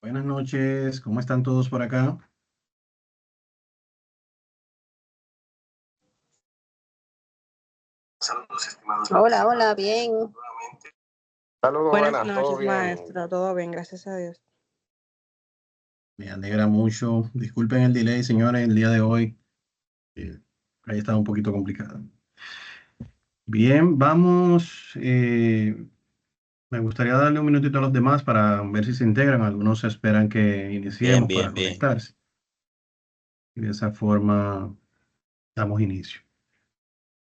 Buenas noches, ¿cómo están todos por acá? Saludos, estimados. Hola, hola, bien. Saludos, Buenas buenas, ¿todo noches, bien? maestra. Todo bien, gracias a Dios. Me alegra mucho. Disculpen el delay, señores, el día de hoy. Ahí estaba un poquito complicado. Bien, vamos. Me gustaría darle un minutito a los demás para ver si se integran. Algunos esperan que Bien, iniciemos para bien, bien. conectarse. Y de esa forma damos inicio.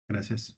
Gracias.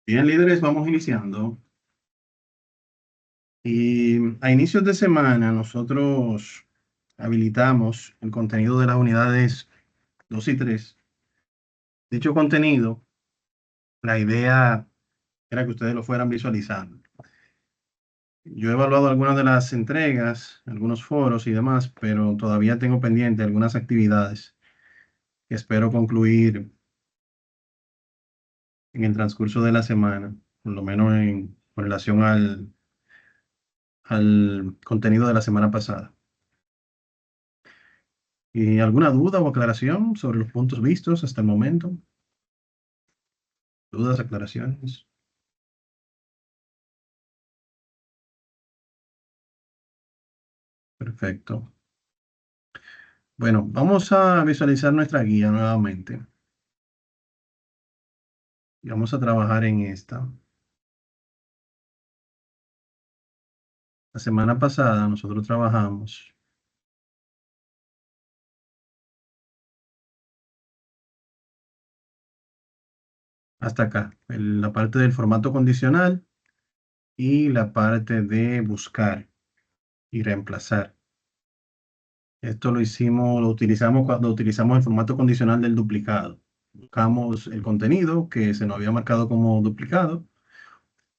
Bien, líderes, vamos iniciando. Y a inicios de semana nosotros habilitamos el contenido de las unidades 2 y 3. Dicho contenido, la idea era que ustedes lo fueran visualizando. Yo he evaluado algunas de las entregas, algunos foros y demás, pero todavía tengo pendiente algunas actividades que espero concluir en el transcurso de la semana, por lo menos con relación al contenido de la semana pasada. ¿Y alguna duda o aclaración sobre los puntos vistos hasta el momento? ¿Dudas, aclaraciones? Perfecto. Bueno, vamos a visualizar nuestra guía nuevamente. Y vamos a trabajar en esta. La semana pasada nosotros trabajamos hasta acá, la parte del formato condicional y la parte de buscar y reemplazar. Esto lo utilizamos cuando utilizamos el formato condicional del duplicado. Buscamos el contenido que se nos había marcado como duplicado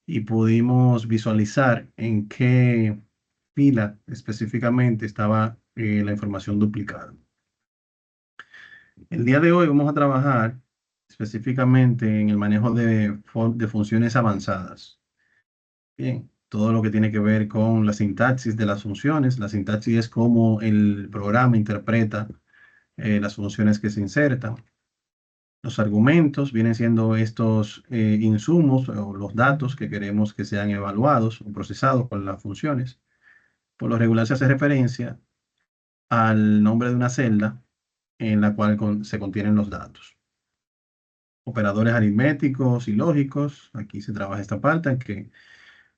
y pudimos visualizar en qué fila específicamente estaba la información duplicada. El día de hoy vamos a trabajar específicamente en el manejo de funciones avanzadas. Bien, todo lo que tiene que ver con la sintaxis de las funciones. La sintaxis es cómo el programa interpreta las funciones que se insertan. Los argumentos vienen siendo estos insumos o los datos que queremos que sean evaluados o procesados con las funciones. Por lo regular se hace referencia al nombre de una celda en la cual se contienen los datos. Operadores aritméticos y lógicos, aquí se trabaja esta parte, aunque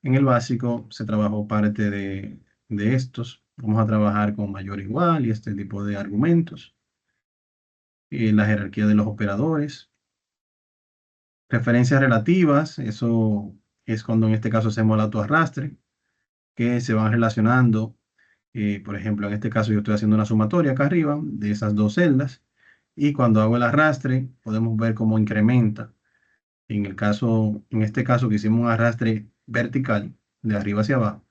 en el básico se trabajó parte de estos. Vamos a trabajar con mayor o igual y este tipo de argumentos. La jerarquía de los operadores. Referencias relativas, eso es cuando en este caso hacemos el autoarrastre, que se van relacionando. Por ejemplo, en este caso yo estoy haciendo una sumatoria acá arriba de esas dos celdas y cuando hago el arrastre podemos ver cómo incrementa. En este caso que hicimos un arrastre vertical de arriba hacia abajo,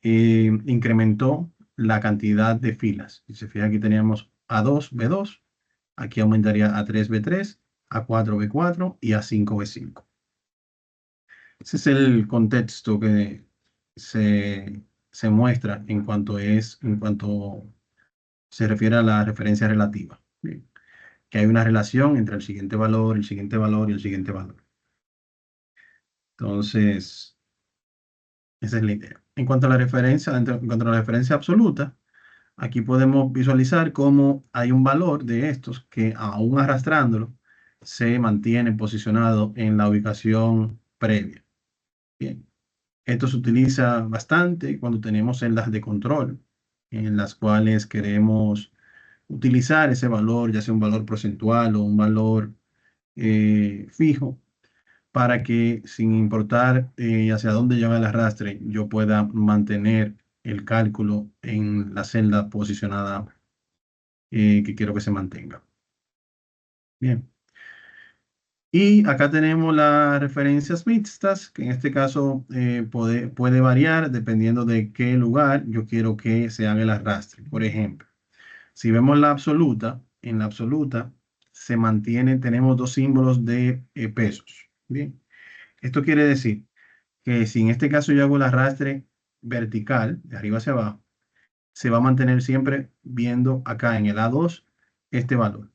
incrementó la cantidad de filas. Si se fija aquí teníamos A2, B2, aquí aumentaría a 3B3, a 4B4 y a 5B5. Ese es el contexto que se muestra en cuanto se refiere a la referencia relativa. Bien, que hay una relación entre el siguiente valor, el siguiente valor y el siguiente valor. Entonces, esa es la idea. En cuanto a la referencia, en cuanto a la referencia absoluta, aquí podemos visualizar cómo hay un valor de estos que aún arrastrándolo se mantiene posicionado en la ubicación previa. Bien. Esto se utiliza bastante cuando tenemos celdas de control en las cuales queremos utilizar ese valor, ya sea un valor porcentual o un valor fijo, para que sin importar hacia dónde lleva el arrastre, yo pueda mantener el cálculo en la celda posicionada que quiero que se mantenga. Bien. Y acá tenemos las referencias mixtas, que en este caso puede variar dependiendo de qué lugar yo quiero que se haga el arrastre. Por ejemplo, si vemos la absoluta, en la absoluta se mantiene, tenemos dos símbolos de pesos. Bien, esto quiere decir que si en este caso yo hago el arrastre vertical, de arriba hacia abajo, se va a mantener siempre viendo acá en el A2 este valor.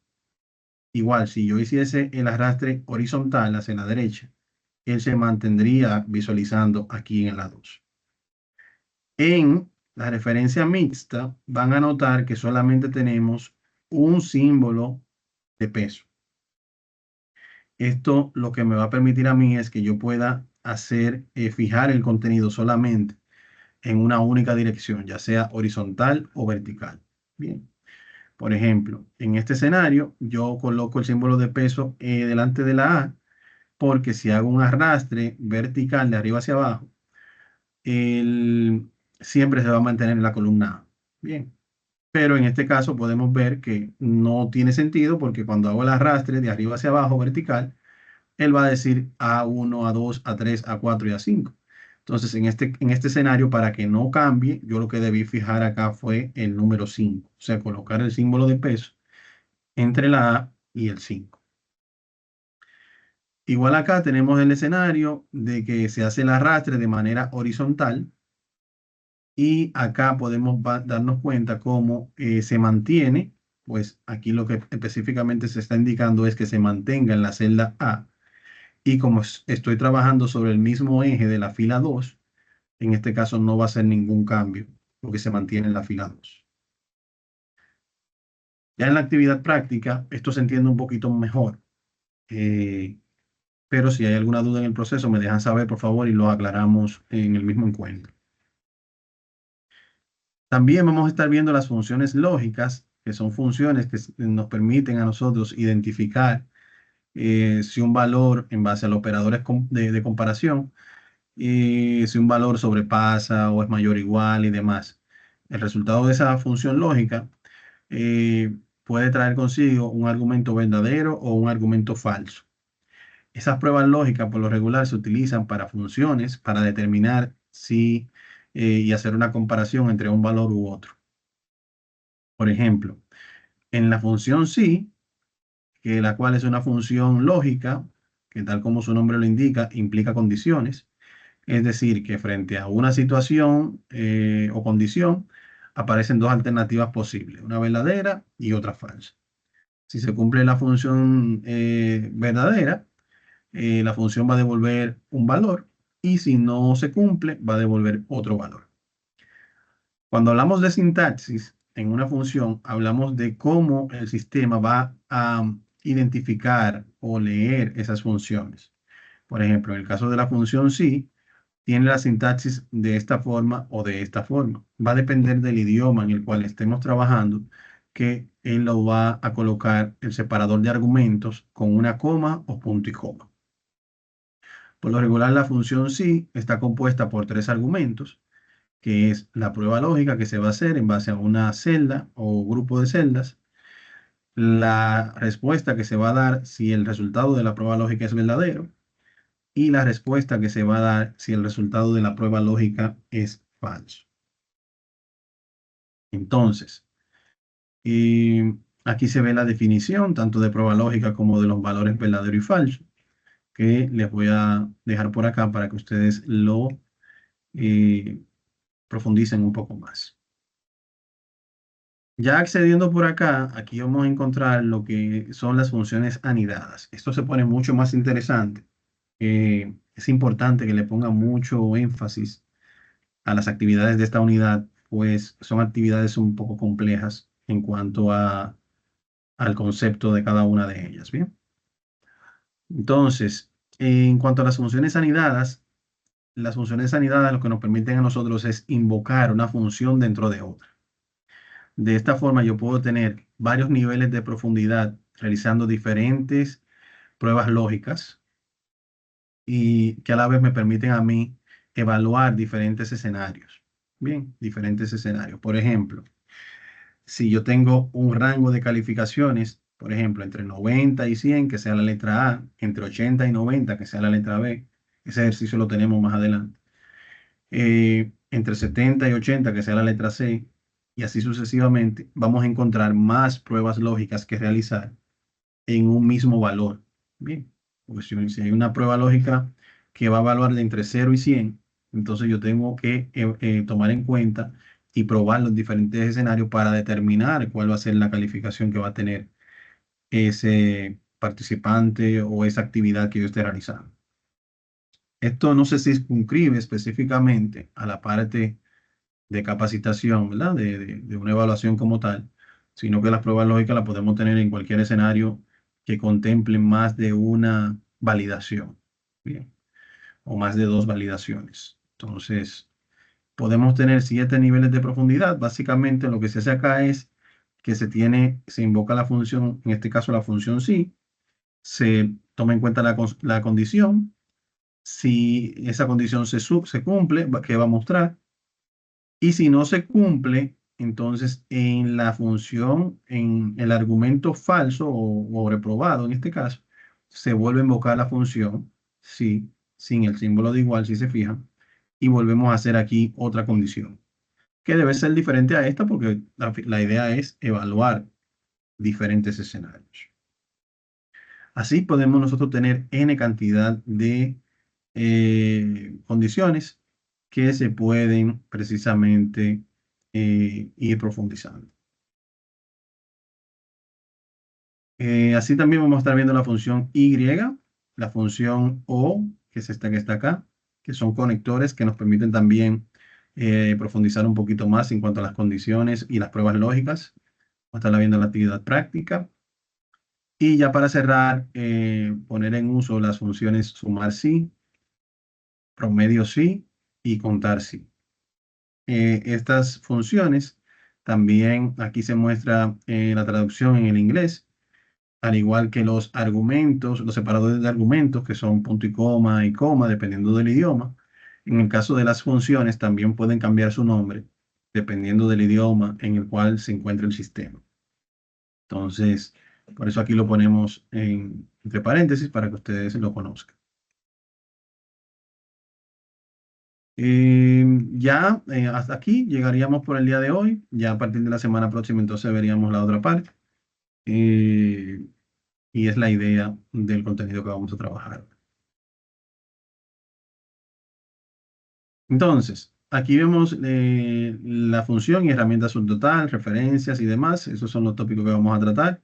Igual, si yo hiciese el arrastre horizontal hacia la derecha, él se mantendría visualizando aquí en el A2. En la referencia mixta van a notar que solamente tenemos un símbolo de peso. Esto lo que me va a permitir a mí es que yo pueda fijar el contenido solamente en una única dirección, ya sea horizontal o vertical. Bien. Por ejemplo, en este escenario, yo coloco el símbolo de peso delante de la A, porque si hago un arrastre vertical de arriba hacia abajo, siempre se va a mantener en la columna A. Bien, pero en este caso podemos ver que no tiene sentido porque cuando hago el arrastre de arriba hacia abajo vertical, él va a decir A1, A2, A3, A4 y A5. Entonces, en este escenario, para que no cambie, yo lo que debí fijar acá fue el número 5, o sea, colocar el símbolo de peso entre la A y el 5. Igual acá tenemos el escenario de que se hace el arrastre de manera horizontal y acá podemos darnos cuenta cómo se mantiene, pues aquí lo que específicamente se está indicando es que se mantenga en la celda A y como estoy trabajando sobre el mismo eje de la fila 2, en este caso no va a ser ningún cambio porque se mantiene en la fila 2. Ya en la actividad práctica esto se entiende un poquito mejor. Pero si hay alguna duda en el proceso, me dejan saber, por favor, y lo aclaramos en el mismo encuentro. También vamos a estar viendo las funciones lógicas, que son funciones que nos permiten a nosotros identificar si un valor en base a los operadores de comparación, si un valor sobrepasa o es mayor o igual y demás. El resultado de esa función lógica puede traer consigo un argumento verdadero o un argumento falso. Esas pruebas lógicas por lo regular se utilizan para funciones para determinar si y hacer una comparación entre un valor u otro. Por ejemplo, en la función si, que la cual es una función lógica, que tal como su nombre lo indica, implica condiciones. Es decir, que frente a una situación o condición, aparecen dos alternativas posibles, una verdadera y otra falsa. Si se cumple la función verdadera, la función va a devolver un valor, y si no se cumple, va a devolver otro valor. Cuando hablamos de sintaxis en una función, hablamos de cómo el sistema va a identificar o leer esas funciones. Por ejemplo, en el caso de la función sí, tiene la sintaxis de esta forma o de esta forma. Va a depender del idioma en el cual estemos trabajando, que él lo va a colocar el separador de argumentos con una coma o punto y coma. Por lo regular, la función sí está compuesta por tres argumentos, que es la prueba lógica que se va a hacer en base a una celda o grupo de celdas, la respuesta que se va a dar si el resultado de la prueba lógica es verdadero, y la respuesta que se va a dar si el resultado de la prueba lógica es falso. Entonces, aquí se ve la definición tanto de prueba lógica como de los valores verdadero y falso, que les voy a dejar por acá para que ustedes lo profundicen un poco más. Ya accediendo por acá, aquí vamos a encontrar lo que son las funciones anidadas. Esto se pone mucho más interesante. Es importante que le ponga mucho énfasis a las actividades de esta unidad, pues son actividades un poco complejas en cuanto al concepto de cada una de ellas. Bien. Entonces, en cuanto a las funciones anidadas lo que nos permiten a nosotros es invocar una función dentro de otra. De esta forma yo puedo tener varios niveles de profundidad realizando diferentes pruebas lógicas y que a la vez me permiten a mí evaluar diferentes escenarios. Bien, diferentes escenarios. Por ejemplo, si yo tengo un rango de calificaciones, por ejemplo, entre 90 y 100, que sea la letra A, entre 80 y 90, que sea la letra B, ese ejercicio lo tenemos más adelante, entre 70 y 80, que sea la letra C, y así sucesivamente, vamos a encontrar más pruebas lógicas que realizar en un mismo valor. Bien, porque si hay una prueba lógica que va a evaluar de entre 0 y 100, entonces yo tengo que tomar en cuenta y probar los diferentes escenarios para determinar cuál va a ser la calificación que va a tener ese participante o esa actividad que yo esté realizando. Esto no se circunscribe específicamente a la parte de capacitación, ¿verdad? De una evaluación como tal, sino que las pruebas lógicas las podemos tener en cualquier escenario que contemple más de una validación, ¿bien? O más de dos validaciones. Entonces, podemos tener 7 niveles de profundidad. Básicamente lo que se hace acá es que se invoca la función, en este caso la función sí, se toma en cuenta la condición. Si esa condición se cumple, ¿qué va a mostrar? Y si no se cumple, entonces en la función, en el argumento falso o reprobado en este caso, se vuelve a invocar la función, sí, sin el símbolo de igual, si se fijan, y volvemos a hacer aquí otra condición, que debe ser diferente a esta porque la idea es evaluar diferentes escenarios. Así podemos nosotros tener n cantidad de condiciones que se pueden precisamente ir profundizando. Así también vamos a estar viendo la función y, la función o, que es esta que está acá, que son conectores que nos permiten también profundizar un poquito más en cuanto a las condiciones y las pruebas lógicas. Vamos a estar viendo la actividad práctica. Y ya para cerrar, poner en uso las funciones sumar sí, promedio sí y contar sí. Estas funciones también aquí se muestra la traducción en el inglés, al igual que los argumentos, los separadores de argumentos, que son punto y coma, dependiendo del idioma. En el caso de las funciones, también pueden cambiar su nombre, dependiendo del idioma en el cual se encuentra el sistema. Entonces, por eso aquí lo ponemos entre paréntesis para que ustedes lo conozcan. Ya hasta aquí llegaríamos por el día de hoy. Ya a partir de la semana próxima entonces veríamos la otra parte. Y es la idea del contenido que vamos a trabajar. Entonces, aquí vemos la función y herramientas subtotal, referencias y demás. Esos son los tópicos que vamos a tratar.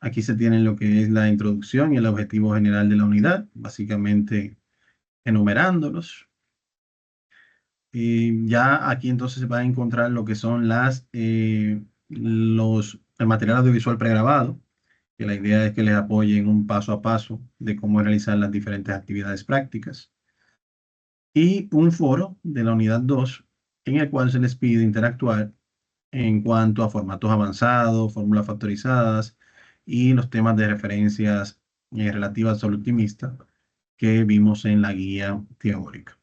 Aquí se tiene lo que es la introducción y el objetivo general de la unidad, básicamente enumerándolos. Y ya aquí entonces se va a encontrar lo que son el material audiovisual pregrabado, que la idea es que les apoyen un paso a paso de cómo realizar las diferentes actividades prácticas. Y un foro de la unidad 2 en el cual se les pide interactuar en cuanto a formatos avanzados, fórmulas factorizadas y los temas de referencias relativas al optimista que vimos en la guía teórica.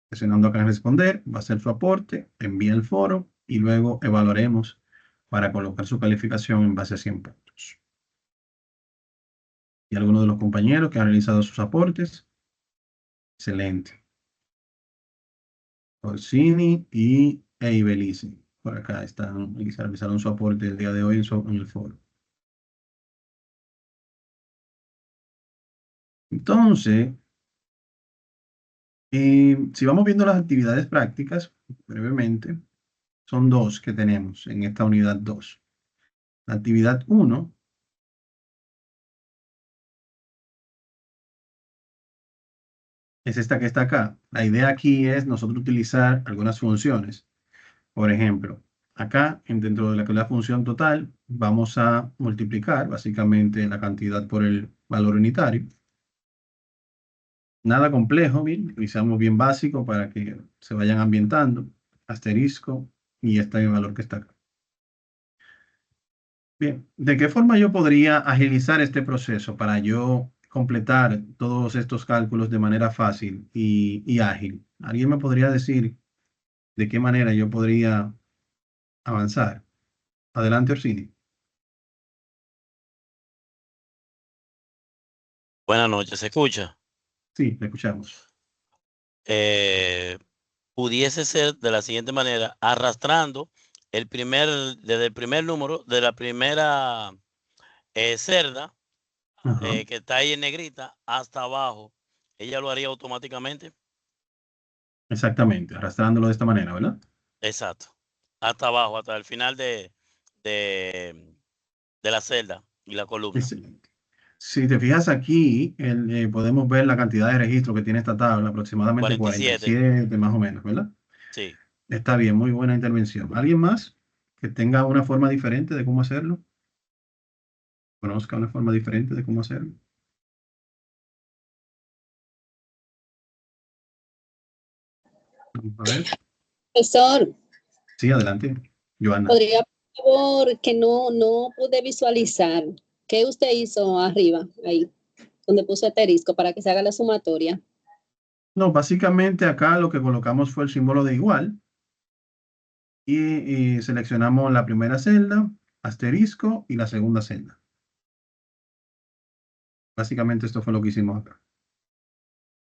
Presionando acá en responder, va a ser su aporte, envía el foro y luego evaluaremos para colocar su calificación en base a 100 puntos. ¿Y alguno de los compañeros que han realizado sus aportes? Excelente. Orsini y Eibelici. Por acá están, realizaron su aporte el día de hoy en el foro. Entonces, si vamos viendo las actividades prácticas, brevemente, son dos que tenemos en esta unidad 2. La actividad 1 es esta que está acá. La idea aquí es nosotros utilizar algunas funciones. Por ejemplo, acá, dentro de la función total, vamos a multiplicar básicamente la cantidad por el valor unitario. Nada complejo, bien, utilizamos bien básico para que se vayan ambientando. Asterisco y este valor que está acá. Bien, ¿de qué forma yo podría agilizar este proceso para yo completar todos estos cálculos de manera fácil y ágil? ¿Alguien me podría decir de qué manera yo podría avanzar? Adelante, Orsini. Buenas noches, ¿se escucha? Sí, le escuchamos. Pudiese ser de la siguiente manera, arrastrando desde el primer número, de la primera celda, Ajá, que está ahí en negrita, hasta abajo. Ella lo haría automáticamente. exactamente, arrastrándolo de esta manera, ¿verdad? Exacto. Hasta abajo, hasta el final de, de la celda y la columna. Excelente. Si te fijas aquí, podemos ver la cantidad de registros que tiene esta tabla, aproximadamente 47. 47 más o menos, ¿verdad? Sí. Está bien, muy buena intervención. ¿Alguien más que tenga una forma diferente de cómo hacerlo? ¿Conozca una forma diferente de cómo hacerlo? Vamos a ver. Profesor, Sí, adelante, Joana. ¿podría, por favor, que no pude visualizar? ¿Qué usted hizo arriba, ahí, donde puso asterisco para que se haga la sumatoria? No, básicamente acá lo que colocamos fue el símbolo de igual y seleccionamos la primera celda, asterisco y la segunda celda. Básicamente esto fue lo que hicimos acá.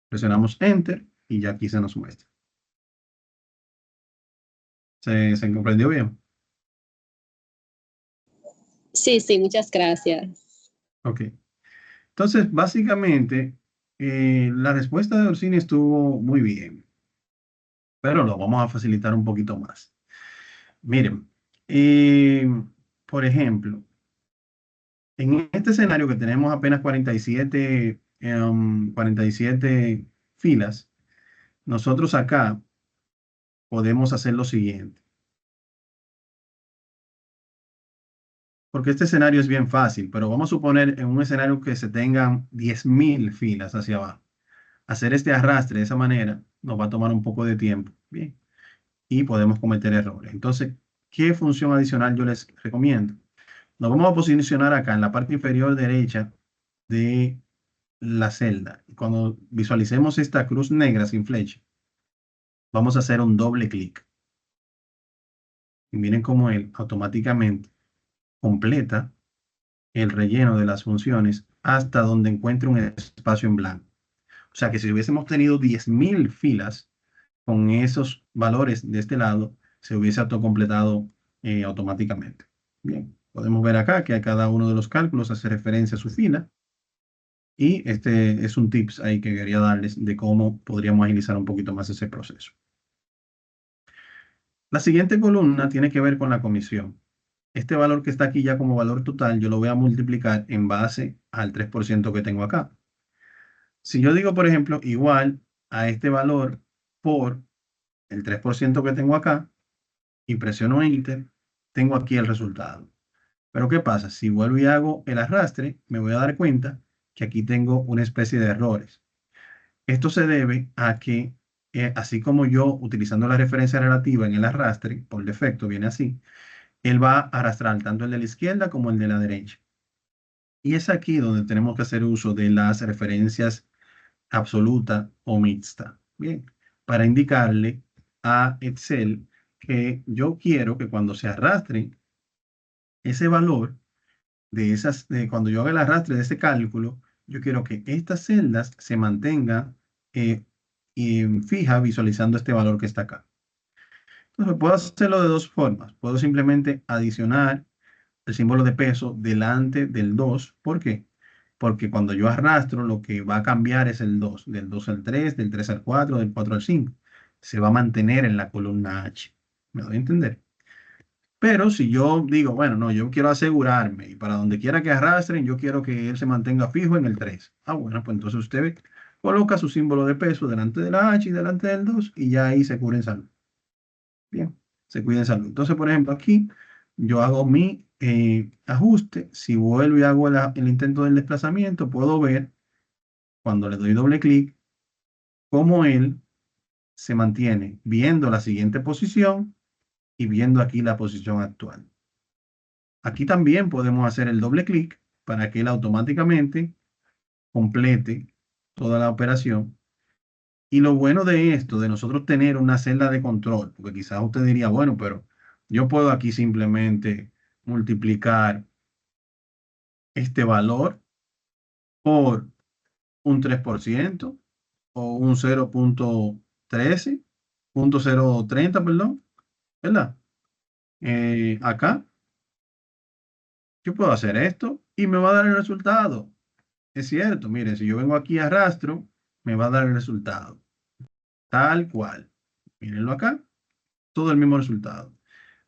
Presionamos Enter y ya aquí se nos muestra. ¿Se comprendió bien? Sí, sí, muchas gracias. Ok. Entonces, básicamente, la respuesta de Orsini estuvo muy bien, pero lo vamos a facilitar un poquito más. Miren, por ejemplo, en este escenario que tenemos apenas 47 filas, nosotros acá podemos hacer lo siguiente. Porque este escenario es bien fácil, pero vamos a suponer en un escenario que se tengan 10.000 filas hacia abajo. Hacer este arrastre de esa manera nos va a tomar un poco de tiempo, ¿bien? Y podemos cometer errores. Entonces, ¿qué función adicional yo les recomiendo? Nos vamos a posicionar acá en la parte inferior derecha de la celda. Cuando visualicemos esta cruz negra sin flecha, vamos a hacer un doble clic. Y miren cómo él automáticamente completa el relleno de las funciones hasta donde encuentre un espacio en blanco. O sea que si hubiésemos tenido 10.000 filas con esos valores de este lado, se hubiese autocompletado automáticamente. Bien, Podemos ver acá que a cada uno de los cálculos hace referencia a su fila. Y este es un tips ahí que quería darles de cómo podríamos agilizar un poquito más ese proceso. La siguiente columna tiene que ver con la comisión. Este valor que está aquí ya como valor total, yo lo voy a multiplicar en base al 3% que tengo acá. Si yo digo, por ejemplo, igual a este valor por el 3% que tengo acá y presiono Enter, tengo aquí el resultado. Pero ¿qué pasa? Si vuelvo y hago el arrastre, me voy a dar cuenta que aquí tengo una especie de errores. Esto se debe a que, así como yo, utilizando la referencia relativa en el arrastre, por defecto viene así, él va a arrastrar tanto el de la izquierda como el de la derecha. Y es aquí donde tenemos que hacer uso de las referencias absoluta o mixta. Bien, para indicarle a Excel que yo quiero que cuando se arrastre ese valor cuando yo haga el arrastre de ese cálculo, yo quiero que estas celdas se mantengan fija visualizando este valor que está acá. Entonces, puedo hacerlo de dos formas. Puedo simplemente adicionar el símbolo de peso delante del 2. ¿Por qué? Porque cuando yo arrastro, lo que va a cambiar es el 2, del 2 al 3, del 3 al 4, del 4 al 5. Se va a mantener en la columna H. ¿Me doy a entender? Pero si yo digo, bueno, no, yo quiero asegurarme y para donde quiera que arrastren, yo quiero que él se mantenga fijo en el 3. Ah, bueno, pues entonces usted coloca su símbolo de peso delante de la H y delante del 2 y ya ahí se cura en salud. Bien, se cuida en salud. Entonces, por ejemplo, aquí yo hago mi ajuste. Si vuelvo y hago el intento del desplazamiento, puedo ver cuando le doy doble clic cómo él se mantiene viendo la siguiente posición y viendo aquí la posición actual. Aquí también podemos hacer el doble clic para que él automáticamente complete toda la operación. Y lo bueno de esto, de nosotros tener una celda de control, porque quizás usted diría, bueno, pero yo puedo aquí simplemente multiplicar este valor por un 3% o un 0.13, 0.030, perdón, ¿verdad? Acá yo puedo hacer esto y me va a dar el resultado. Es cierto, miren, si yo vengo aquí a rastro, me va a dar el resultado. Tal cual. Mírenlo acá, todo el mismo resultado.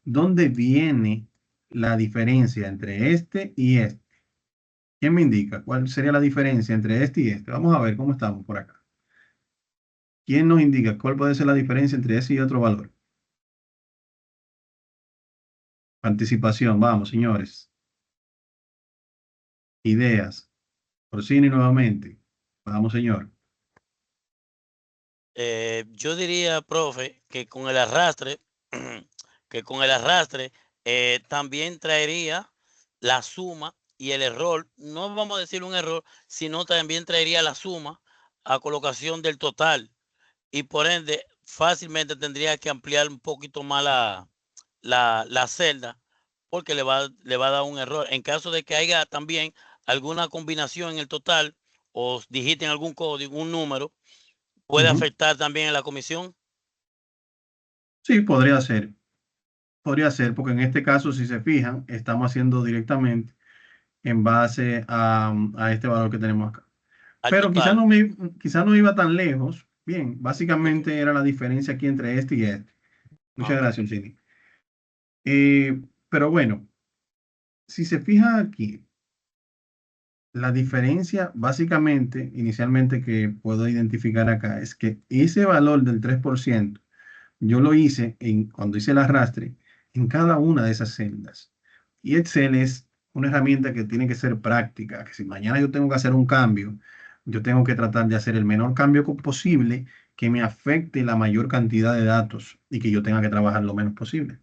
¿Dónde viene la diferencia entre este y este? ¿Quién me indica cuál sería la diferencia entre este y este? Vamos a ver cómo estamos por acá. ¿Quién nos indica cuál puede ser la diferencia entre ese y otro valor? Participación, vamos, señores. Ideas. Orsini nuevamente. Vamos, señor. Yo diría, profe, que con el arrastre, también traería la suma y el error, no vamos a decir un error, sino también traería la suma a colocación del total y por ende fácilmente tendría que ampliar un poquito más la celda porque le va a dar un error. En caso de que haya también alguna combinación en el total o digiten algún código, un número, puede afectar también en la comisión. Sí, podría ser. Podría ser, porque en este caso, si se fijan, estamos haciendo directamente en base a este valor que tenemos acá. Al Pero total. quizá no iba tan lejos. Bien, básicamente era la diferencia aquí entre este y este. Muchas gracias, Chini. Pero bueno, si se fija aquí, la diferencia básicamente, inicialmente que puedo identificar acá, es que ese valor del 3%, yo lo hice cuando hice el arrastre en cada una de esas celdas. Y Excel es una herramienta que tiene que ser práctica, que si mañana yo tengo que hacer un cambio, yo tengo que tratar de hacer el menor cambio posible que me afecte la mayor cantidad de datos y que yo tenga que trabajar lo menos posible.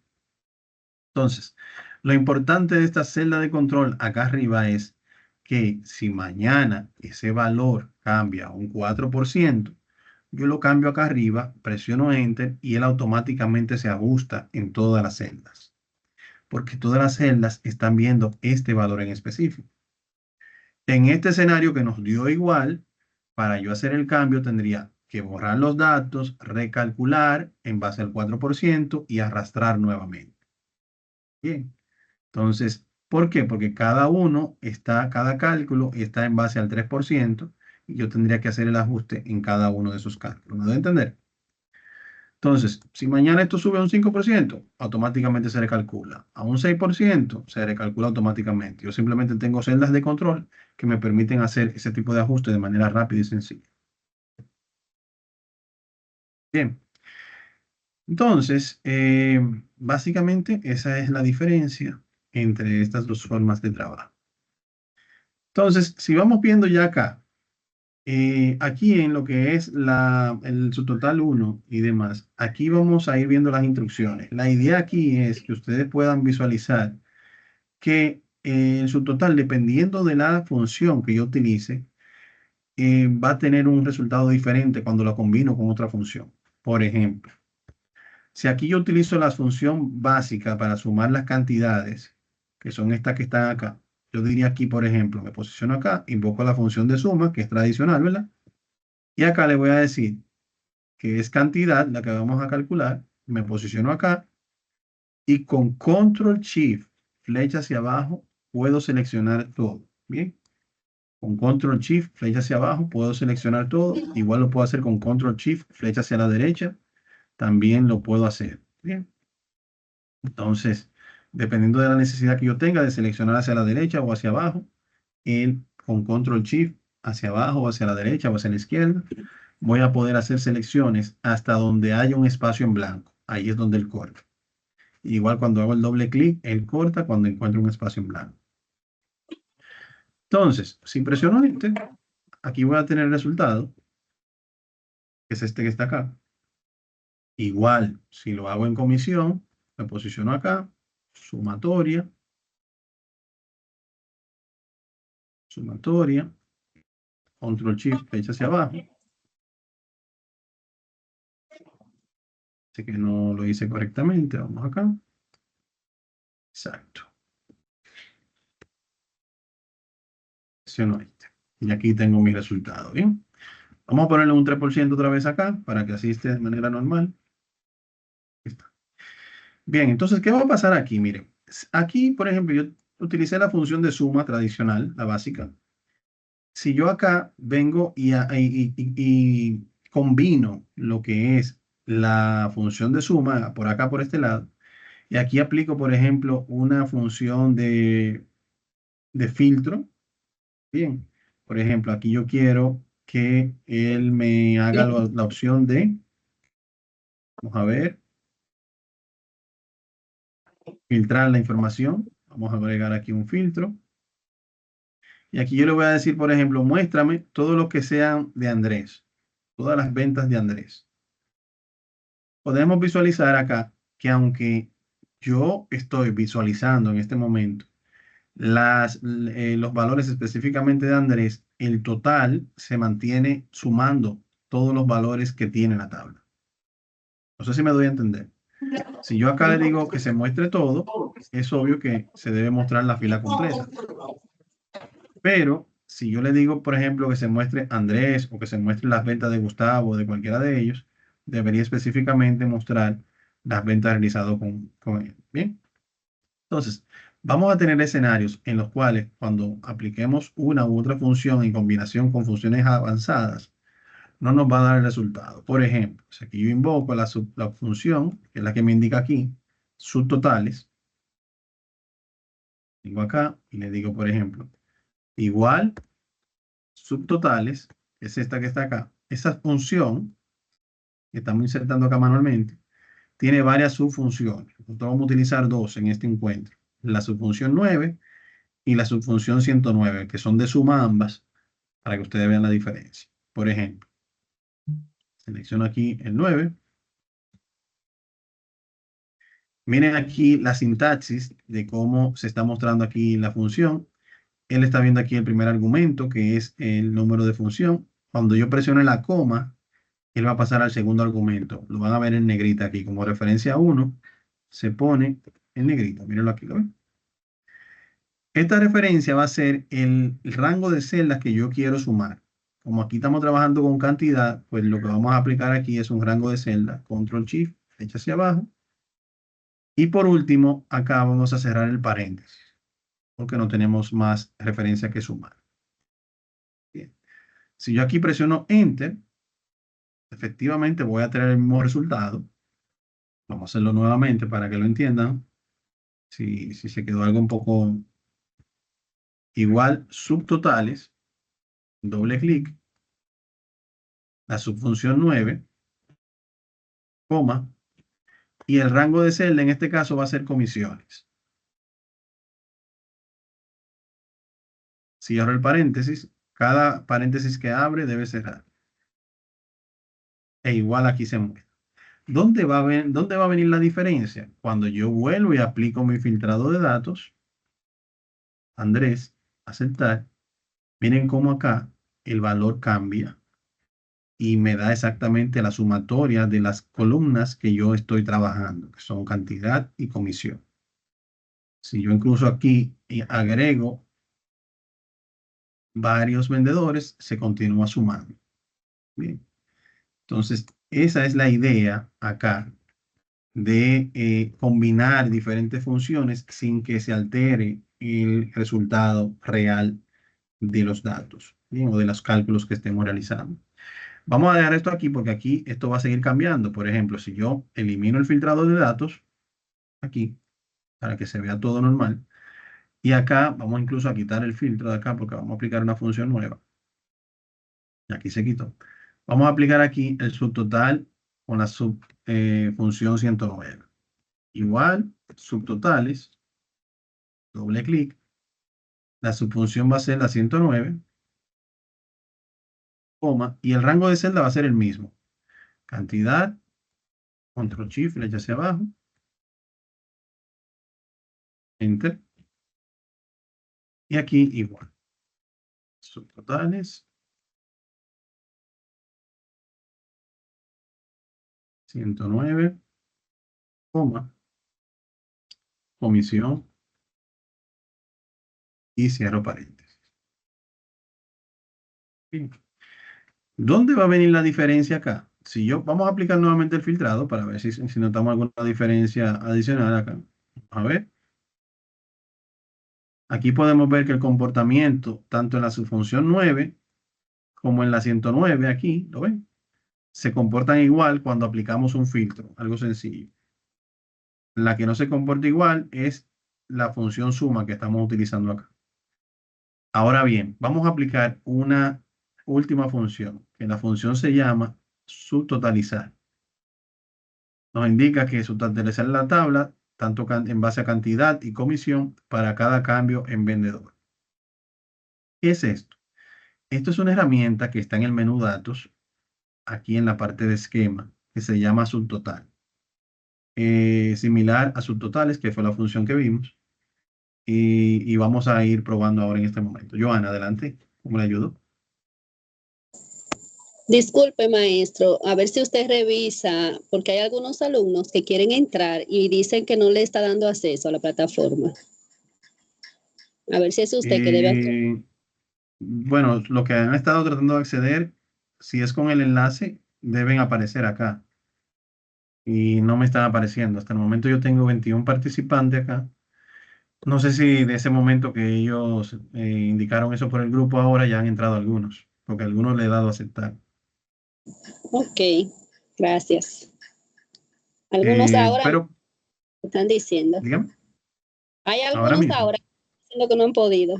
Entonces, lo importante de esta celda de control acá arriba es que si mañana ese valor cambia a un 4%, yo lo cambio acá arriba, presiono Enter y él automáticamente se ajusta en todas las celdas, porque todas las celdas están viendo este valor en específico. En este escenario que nos dio igual, para yo hacer el cambio tendría que borrar los datos, recalcular en base al 4% y arrastrar nuevamente. Bien, entonces ¿Por qué? Porque cada cálculo está en base al 3% y yo tendría que hacer el ajuste en cada uno de esos cálculos. ¿Me doy a entender? Entonces, si mañana esto sube a un 5%, automáticamente se recalcula. A un 6%, se recalcula automáticamente. Yo simplemente tengo celdas de control que me permiten hacer ese tipo de ajuste de manera rápida y sencilla. Bien. Entonces, básicamente esa es la diferencia entre estas dos formas de trabajo. Entonces, si vamos viendo ya acá, aquí en lo que es el subtotal 1 y demás, aquí vamos a ir viendo las instrucciones. La idea aquí es que ustedes puedan visualizar que el subtotal, dependiendo de la función que yo utilice, va a tener un resultado diferente cuando lo combino con otra función. Por ejemplo, si aquí yo utilizo la función básica para sumar las cantidades, que son estas que están acá, yo diría aquí, por ejemplo, me posiciono acá, invoco la función de suma, que es tradicional, ¿verdad? Y acá le voy a decir que es cantidad la que vamos a calcular. Me posiciono acá y con Control Shift, flecha hacia abajo, puedo seleccionar todo. Bien. Con Control Shift, flecha hacia abajo, puedo seleccionar todo. Igual lo puedo hacer con Control Shift, flecha hacia la derecha. También lo puedo hacer. Bien. Entonces, dependiendo de la necesidad que yo tenga de seleccionar hacia la derecha o hacia abajo, con Control Shift hacia abajo o hacia la derecha o hacia la izquierda, voy a poder hacer selecciones hasta donde haya un espacio en blanco. Ahí es donde él corta. Igual cuando hago el doble clic, él corta cuando encuentre un espacio en blanco. Entonces, si presiono Enter, aquí voy a tener el resultado, que es este que está acá. Igual, si lo hago en comisión, me posiciono acá, sumatoria, Control Shift, flecha hacia abajo. Así que no lo hice correctamente. Vamos acá. Exacto. Selecciono este. Y aquí tengo mi resultado. Bien. Vamos a ponerle un 3% otra vez acá para que así esté de manera normal. Ahí está. Bien, entonces, ¿qué va a pasar aquí? Miren, aquí, por ejemplo, yo utilicé la función de suma tradicional, la básica. Si yo acá vengo y combino lo que es la función de suma por acá, por este lado, y aquí aplico, por ejemplo, una función de filtro. Bien, por ejemplo, aquí yo quiero que él me haga la opción de, vamos a ver, filtrar la información. Vamos a agregar aquí un filtro. Y aquí yo le voy a decir, por ejemplo, muéstrame todo lo que sean de Andrés, todas las ventas de Andrés. Podemos visualizar acá que aunque yo estoy visualizando en este momento los valores específicamente de Andrés, el total se mantiene sumando todos los valores que tiene la tabla. No sé si me doy a entender. Si yo acá le digo que se muestre todo, es obvio que se debe mostrar la fila completa. Pero si yo le digo, por ejemplo, que se muestre Andrés o que se muestre las ventas de Gustavo o de cualquiera de ellos, debería específicamente mostrar las ventas realizadas con él. Bien. Entonces, vamos a tener escenarios en los cuales cuando apliquemos una u otra función en combinación con funciones avanzadas, no nos va a dar el resultado. Por ejemplo, si aquí yo invoco la función, que es la que me indica aquí, subtotales, digo acá y le digo, por ejemplo, igual subtotales, que es esta que está acá. Esa función que estamos insertando acá manualmente, tiene varias subfunciones. Nosotros vamos a utilizar dos en este encuentro. La subfunción 9 y la subfunción 109, que son de suma ambas, para que ustedes vean la diferencia. Por ejemplo, selecciono aquí el 9. Miren aquí la sintaxis de cómo se está mostrando aquí la función. Él está viendo aquí el primer argumento, que es el número de función. Cuando yo presione la coma, él va a pasar al segundo argumento. Lo van a ver en negrita aquí. Como referencia a 1, se pone en negrita. Mírenlo aquí, ¿lo ven? Esta referencia va a ser el rango de celdas que yo quiero sumar. Como aquí estamos trabajando con cantidad, pues lo que vamos a aplicar aquí es un rango de celdas. Control Shift, flecha hacia abajo. Y por último, acá vamos a cerrar el paréntesis. porque no tenemos más referencia que sumar. Bien. Si yo aquí presiono Enter, efectivamente voy a tener el mismo resultado. Vamos a hacerlo nuevamente para que lo entiendan. Si se quedó algo un poco igual, subtotales, doble clic, la subfunción 9, coma, y el rango de celda en este caso va a ser comisiones. Cierro el paréntesis, cada paréntesis que abre debe cerrar. E igual aquí se mueve. ¿Dónde va a venir la diferencia? Cuando yo vuelvo y aplico mi filtrado de datos, Andrés, aceptar, miren cómo acá el valor cambia y me da exactamente la sumatoria de las columnas que yo estoy trabajando, que son cantidad y comisión. Si yo incluso aquí agrego varios vendedores, se continúa sumando. Bien. Entonces, esa es la idea acá de combinar diferentes funciones sin que se altere el resultado real de los datos, ¿bien? O de los cálculos que estemos realizando. Vamos a dejar esto aquí porque aquí esto va a seguir cambiando. Por ejemplo, si yo elimino el filtrado de datos, aquí, para que se vea todo normal, y acá vamos incluso a quitar el filtro de acá porque vamos a aplicar una función nueva. Y aquí se quitó. Vamos a aplicar aquí el subtotal con la función 109. Igual, subtotales, doble clic. La subfunción va a ser la 109, coma, y el rango de celda va a ser el mismo. Cantidad, control shift, flecha hacia abajo, enter. Y aquí igual. Subtotales, 109, coma, comisión y cierro paréntesis. Bien. ¿Dónde va a venir la diferencia acá? Si yo, vamos a aplicar nuevamente el filtrado para ver si notamos alguna diferencia adicional acá. A ver. Aquí podemos ver que el comportamiento, tanto en la subfunción 9 como en la 109, aquí, ¿lo ven? Se comportan igual cuando aplicamos un filtro, algo sencillo. La que no se comporta igual es la función suma que estamos utilizando acá. Ahora bien, vamos a aplicar una última función, que la función se llama subtotalizar. Nos indica que subtotalizar la tabla, tanto en base a cantidad y comisión, para cada cambio en vendedor. ¿Qué es esto? Esto es una herramienta que está en el menú datos, aquí en la parte de esquema, que se llama subtotal. Similar a subtotales, que fue la función que vimos. Y vamos a ir probando ahora en este momento. Joana, adelante. ¿Cómo le ayudo? Disculpe, maestro, a ver si usted revisa, porque hay algunos alumnos que quieren entrar y dicen que no le está dando acceso a la plataforma. A ver si es usted que debe hacer. Bueno, lo que han estado tratando de acceder, si es con el enlace, deben aparecer acá. Y no me están apareciendo. Hasta el momento yo tengo 21 participantes acá. No sé si de ese momento que ellos indicaron eso por el grupo ahora ya han entrado algunos, porque algunos le he dado a aceptar. Ok, gracias. Algunos ahora Pero, están diciendo. dígame, Hay ahora algunos mismo. ahora diciendo que no han podido.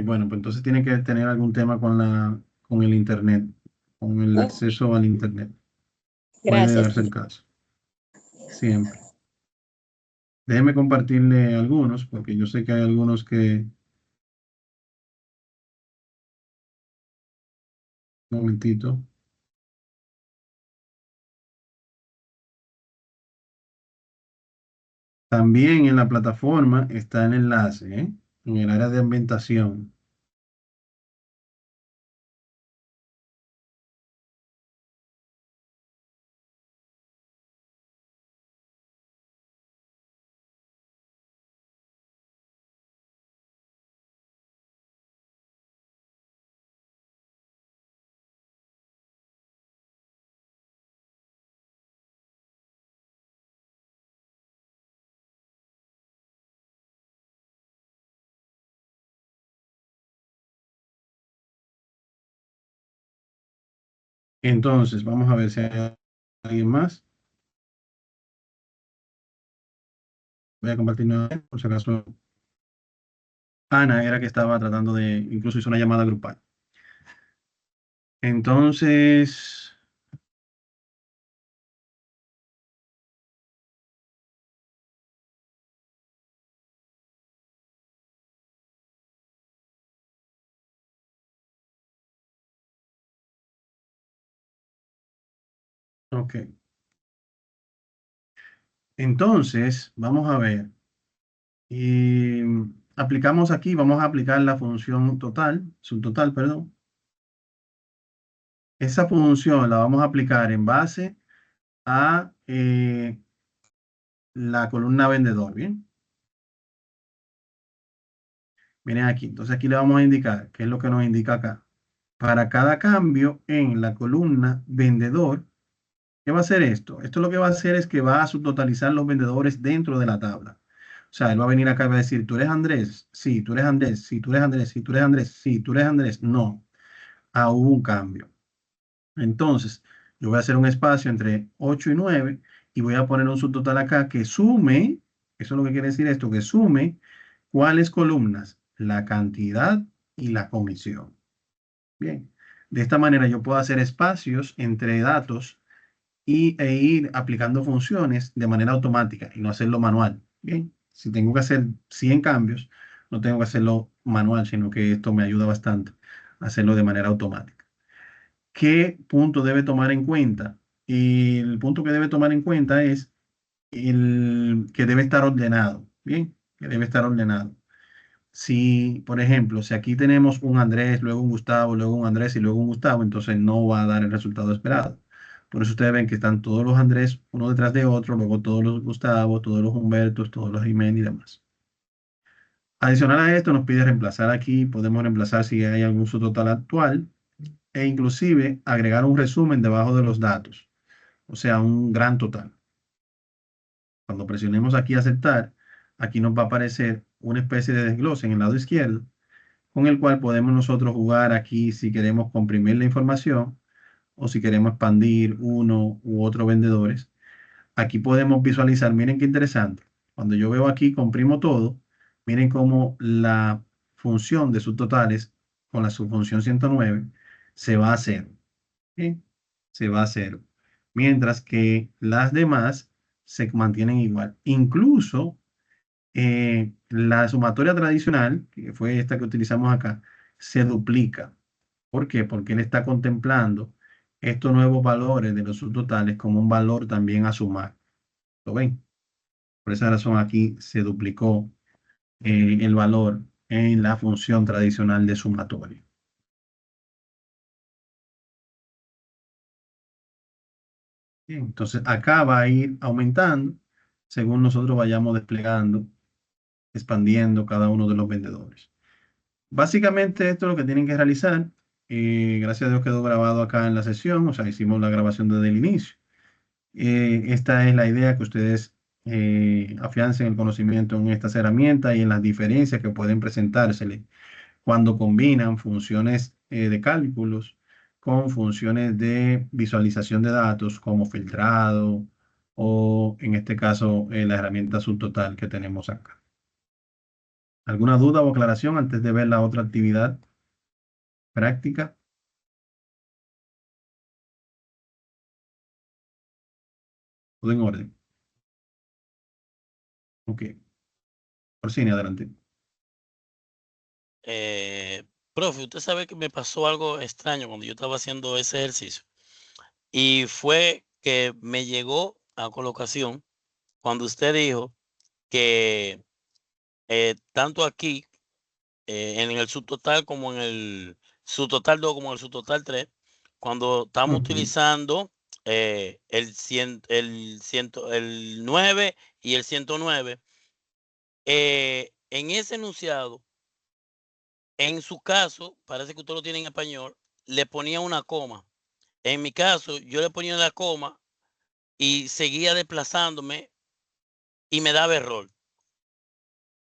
Bueno, pues entonces tiene que tener algún tema con el Internet, con el Oh, acceso al Internet. Puede gracias. darse el caso, siempre. Déjeme compartirle algunos, porque yo sé que hay algunos que... Un momentito. También en la plataforma está el enlace, ¿eh? En el área de ambientación. Entonces, vamos a ver si hay alguien más. Voy a compartir nuevamente, por si acaso. Ana era que estaba tratando de, incluso hizo una llamada grupal. Entonces, ok. Entonces, vamos a ver. Y aplicamos aquí, vamos a aplicar la función total, subtotal, perdón. Esa función la vamos a aplicar en base a la columna vendedor, ¿bien? Miren aquí, entonces aquí le vamos a indicar, ¿qué es lo que nos indica acá? Para cada cambio en la columna vendedor, ¿qué va a hacer esto? Esto lo que va a hacer es que va a subtotalizar los vendedores dentro de la tabla. O sea, él va a venir acá y va a decir, ¿tú eres Andrés? Sí, tú eres Andrés, sí, tú eres Andrés, sí, tú eres Andrés, sí, tú eres Andrés. No, hubo un cambio. Entonces, yo voy a hacer un espacio entre 8 y 9 y voy a poner un subtotal acá que sume, eso es lo que quiere decir esto, que sume cuáles columnas, la cantidad y la comisión. Bien, de esta manera yo puedo hacer espacios entre datos e ir aplicando funciones de manera automática y no hacerlo manual. Bien, si tengo que hacer 100 cambios, no tengo que hacerlo manual, sino que esto me ayuda bastante a hacerlo de manera automática. ¿Qué punto debe tomar en cuenta? Y el punto que debe tomar en cuenta es el que debe estar ordenado. Bien, que debe estar ordenado. Si, por ejemplo, si aquí tenemos un Andrés, luego un Gustavo, luego un Andrés y luego un Gustavo, entonces no va a dar el resultado esperado. Por eso ustedes ven que están todos los Andrés uno detrás de otro, luego todos los Gustavo, todos los Humbertos, todos los Jiménez y demás. Adicional a esto, nos pide reemplazar aquí, podemos reemplazar si hay algún subtotal actual e inclusive agregar un resumen debajo de los datos, o sea, un gran total. Cuando presionemos aquí aceptar, aquí nos va a aparecer una especie de desglose en el lado izquierdo con el cual podemos nosotros jugar aquí si queremos comprimir la información o si queremos expandir uno u otro vendedores. Aquí podemos visualizar, miren qué interesante. Cuando yo veo aquí, comprimo todo, miren cómo la función de subtotales con la subfunción 109 se va a cero. ¿Sí? Se va a cero. Mientras que las demás se mantienen igual. Incluso la sumatoria tradicional, que fue esta que utilizamos acá, se duplica. ¿Por qué? Porque él está contemplando estos nuevos valores de los subtotales como un valor también a sumar. ¿Lo ven? Por esa razón aquí se duplicó el valor en la función tradicional de sumatoria. Bien, entonces acá va a ir aumentando según nosotros vayamos desplegando, expandiendo cada uno de los vendedores. Básicamente esto es lo que tienen que realizar. Gracias a Dios quedó grabado acá en la sesión, o sea, hicimos la grabación desde el inicio. Esta es la idea, que ustedes afiancen el conocimiento en estas herramientas y en las diferencias que pueden presentársele cuando combinan funciones de cálculos con funciones de visualización de datos como filtrado o en este caso la herramienta subtotal que tenemos acá. ¿Alguna duda o aclaración antes de ver la otra actividad práctica? Todo en orden. Ok. Orsini, adelante. Profe, usted sabe que me pasó algo extraño cuando yo estaba haciendo ese ejercicio. Y fue que me llegó a colocación cuando usted dijo que tanto aquí, en el subtotal como en el subtotal 2 como en el subtotal 3, cuando estamos utilizando el 9 y el 109, en ese enunciado, en su caso, parece que usted lo tiene en español, le ponía una coma. En mi caso, yo le ponía la coma y seguía desplazándome y me daba error.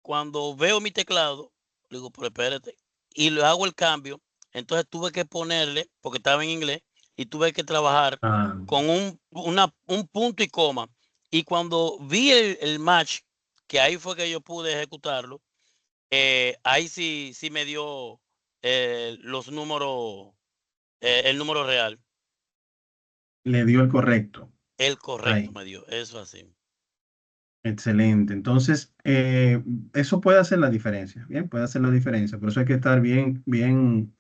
Cuando veo mi teclado, digo, pero espérate, y le hago el cambio, entonces tuve que ponerle, porque estaba en inglés, y tuve que trabajar Ah, con un punto y coma. Y cuando vi el match, que ahí fue que yo pude ejecutarlo, ahí sí me dio los números, el número real. le dio el correcto. El correcto Ahí. me dio, eso así. Excelente. Entonces, eso puede hacer la diferencia. Bien, puede hacer la diferencia. Por eso hay que estar bien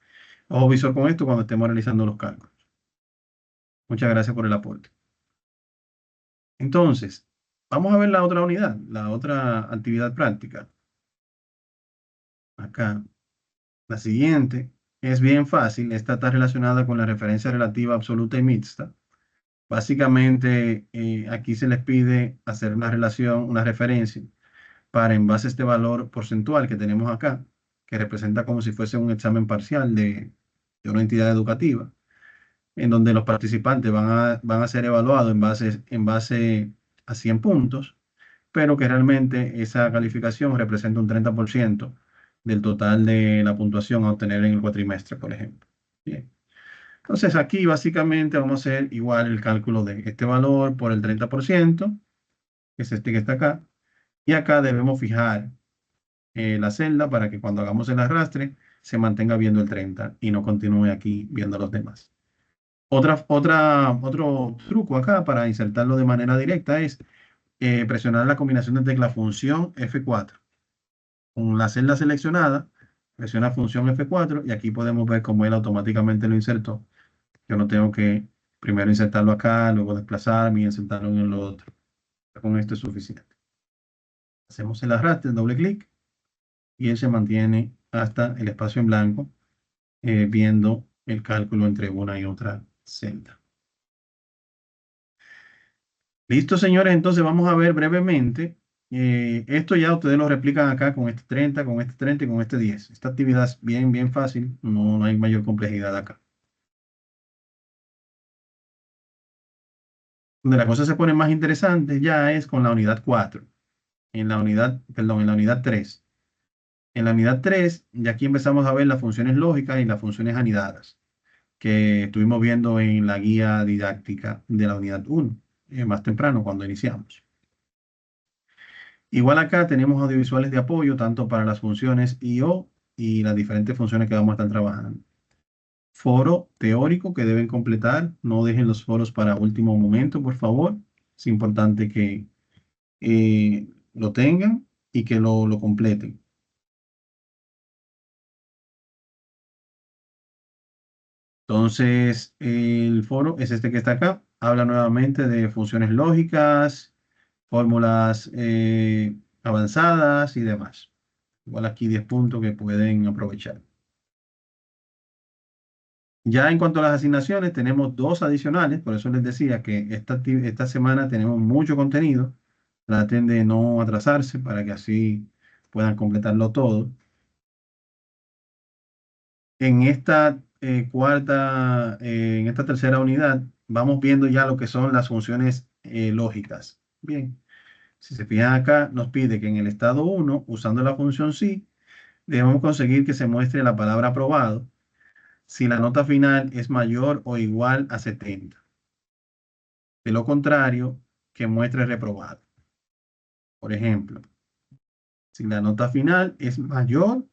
ojo visor con esto cuando estemos realizando los cálculos. Muchas gracias por el aporte. Entonces, vamos a ver la otra unidad, la otra actividad práctica. Acá, la siguiente es bien fácil. Esta está relacionada con la referencia relativa absoluta y mixta. Básicamente, aquí se les pide hacer una relación, una referencia para en base a este valor porcentual que tenemos acá, que representa como si fuese un examen parcial de una entidad educativa, en donde los participantes van a ser evaluados en base a 100 puntos, pero que realmente esa calificación representa un 30% del total de la puntuación a obtener en el cuatrimestre, por ejemplo. Bien. Entonces aquí básicamente vamos a hacer igual el cálculo de este valor por el 30%, que es este que está acá, y acá debemos fijar la celda para que cuando hagamos el arrastre se mantenga viendo el 30 y no continúe aquí viendo los demás. Otro truco acá para insertarlo de manera directa es presionar la combinación de tecla función F4. Con la celda seleccionada, presiona función F4 y aquí podemos ver cómo él automáticamente lo insertó. Yo no tengo que primero insertarlo acá, luego desplazarme y insertarlo en el otro. Con esto es suficiente. Hacemos el arrastre, doble clic y él se mantiene hasta el espacio en blanco viendo el cálculo entre una y otra celda. Listo, señores, entonces vamos a ver brevemente. Esto ya ustedes lo replican acá con este 30, con este 30 y con este 10. Esta actividad es bien fácil, no hay mayor complejidad acá. Donde la cosa se pone más interesante ya es con la unidad 4. En la unidad 3. En la unidad 3, ya aquí empezamos a ver las funciones lógicas y las funciones anidadas, que estuvimos viendo en la guía didáctica de la unidad 1, más temprano cuando iniciamos. Igual acá tenemos audiovisuales de apoyo, tanto para las funciones I/O y las diferentes funciones que vamos a estar trabajando. Foro teórico que deben completar, no dejen los foros para último momento, por favor. Es importante que lo tengan y que lo completen. Entonces, el foro es este que está acá. Habla nuevamente de funciones lógicas, fórmulas avanzadas y demás. Igual aquí 10 puntos que pueden aprovechar. Ya en cuanto a las asignaciones, tenemos 2 adicionales. Por eso les decía que esta semana tenemos mucho contenido. Traten de no atrasarse para que así puedan completarlo todo. En esta en esta tercera unidad, vamos viendo ya lo que son las funciones lógicas. Bien, si se fijan acá, nos pide que en el estado 1, usando la función sí, debemos conseguir que se muestre la palabra aprobado si la nota final es mayor o igual a 70. De lo contrario, que muestre reprobado. Por ejemplo, si la nota final es mayor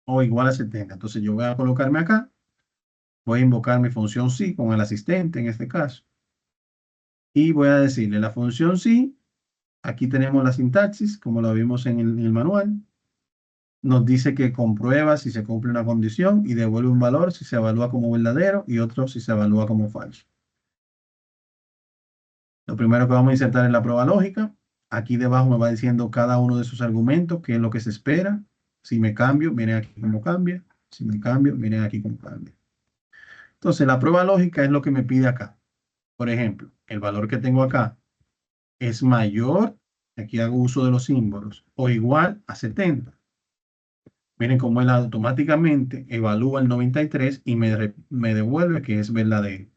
o igual a 70. Entonces yo voy a colocarme acá. Voy a invocar mi función sí con el asistente en este caso. Y voy a decirle la función sí. Aquí tenemos la sintaxis, como lo vimos en el manual. Nos dice que comprueba si se cumple una condición y devuelve un valor si se evalúa como verdadero y otro si se evalúa como falso. Lo primero que vamos a insertar es la prueba lógica. Aquí debajo me va diciendo cada uno de sus argumentos, qué es lo que se espera. Si me cambio, miren aquí cómo cambia. Si me cambio, miren aquí cómo cambia. Entonces, la prueba lógica es lo que me pide acá. Por ejemplo, el valor que tengo acá es mayor, aquí hago uso de los símbolos, o igual a 70. Miren cómo él automáticamente evalúa el 93 y me devuelve que es verdadero.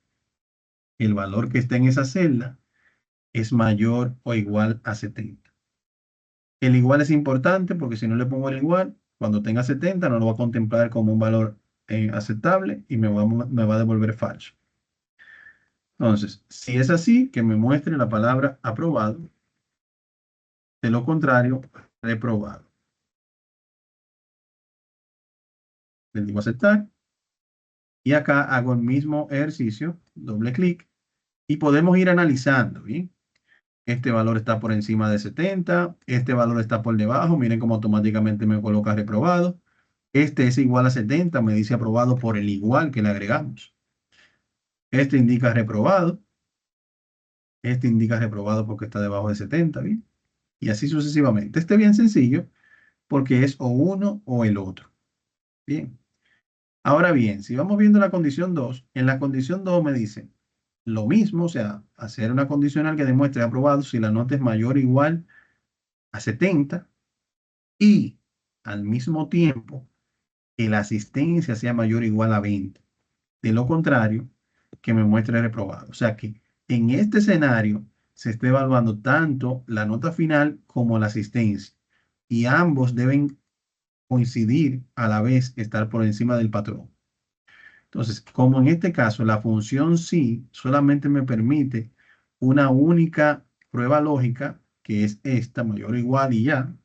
El valor que está en esa celda es mayor o igual a 70. El igual es importante porque si no le pongo el igual, cuando tenga 70 no lo va a contemplar como un valor aceptable y me va a devolver falso. Entonces, si es así, que me muestre la palabra aprobado. De lo contrario, reprobado. Le digo aceptar. Y acá hago el mismo ejercicio, doble clic, y podemos ir analizando, ¿bien? Este valor está por encima de 70, este valor está por debajo, miren cómo automáticamente me coloca reprobado. Este es igual a 70, me dice aprobado por el igual que le agregamos. Este indica reprobado, este indica reprobado porque está debajo de 70, ¿bien? Y así sucesivamente. Este es bien sencillo porque es o uno o el otro. Bien. Ahora bien, si vamos viendo la condición 2, en la condición 2 me dice lo mismo, o sea, hacer una condicional que demuestre aprobado si la nota es mayor o igual a 70 y al mismo tiempo que la asistencia sea mayor o igual a 20. De lo contrario, que me muestre reprobado. O sea que en este escenario se está evaluando tanto la nota final como la asistencia y ambos deben coincidir a la vez, estar por encima del patrón. Entonces, como en este caso la función sí solamente me permite una única prueba lógica, que es esta, mayor o igual y ya.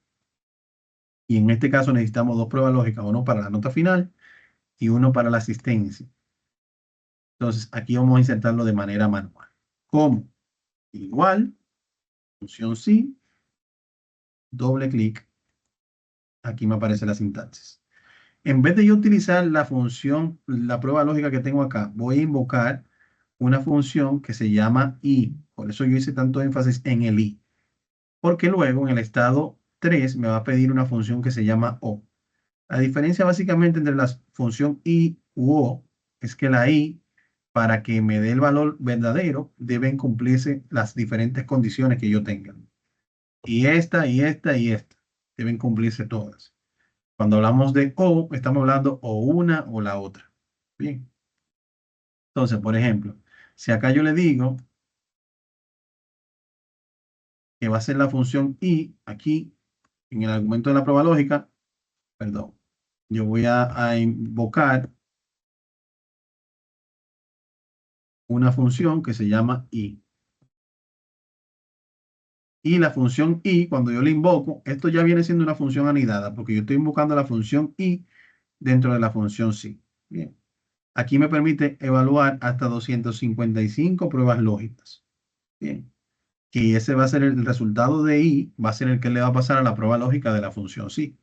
Y en este caso necesitamos dos pruebas lógicas, uno para la nota final y uno para la asistencia. Entonces, aquí vamos a insertarlo de manera manual. ¿Cómo? Igual, función sí, doble clic, aquí me aparece la sintaxis. En vez de yo utilizar la función, la prueba lógica que tengo acá, voy a invocar una función que se llama i. Por eso yo hice tanto énfasis en el i. Porque luego en el estado 3 me va a pedir una función que se llama o. La diferencia básicamente entre la función i u o es que la i, para que me dé el valor verdadero, deben cumplirse las diferentes condiciones que yo tenga. Y esta, y esta, y esta. Deben cumplirse todas. Cuando hablamos de o, estamos hablando o una o la otra. Bien. Entonces, por ejemplo, si acá yo le digo que va a ser la función i, aquí, en el argumento de la prueba lógica, perdón, yo voy a invocar una función que se llama i. Y la función i, cuando yo le invoco, esto ya viene siendo una función anidada, porque yo estoy invocando la función i dentro de la función sí. Bien. Aquí me permite evaluar hasta 255 pruebas lógicas. Bien. Y ese va a ser el resultado de i, va a ser el que le va a pasar a la prueba lógica de la función sí.